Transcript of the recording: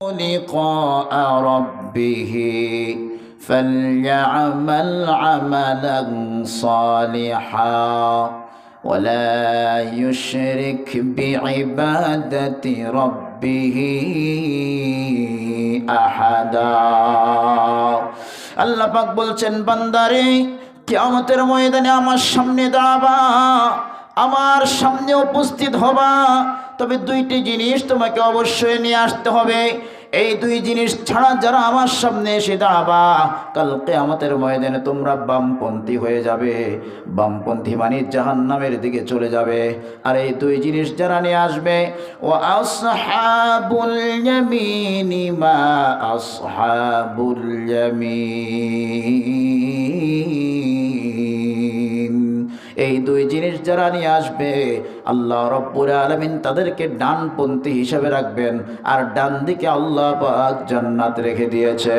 لقاء ربه فليعمل عملا صالحا ولا يشرك بعبادة ربه أحدا আল্লাহ পাক বলছেন, বান্দারে কিয়ামতের ময়দানে আমার সামনে দাঁড়াবা, আমার সামনে উপস্থিত হবা, তবে দুইটি জিনিস তোমাকে অবশ্যই নিয়ে আসতে হবে। এই দুই জিনিস ছাড়া যারা আমার সামনে এসে দাঁড়াবা, কাল কিয়ামতের ময়দানে তোমরা বামপন্থী হয়ে যাবে। বামপন্থী মানে জাহান্নামের দিকে চলে যাবে। আর এই দুই জিনিস যারা নিয়ে আসবে, ও আসহাবুল ইয়ামিনি মা আসহাবুল ইয়ামিন, এই দুই জিনিস যারা নিয়ে আসবে আল্লাহ রব্বুল আলামিন তাদেরকে ডানপন্থী হিসেবে রাখবেন, আর ডান দিকে আল্লাহ পাক জান্নাত রেখে দিয়েছে।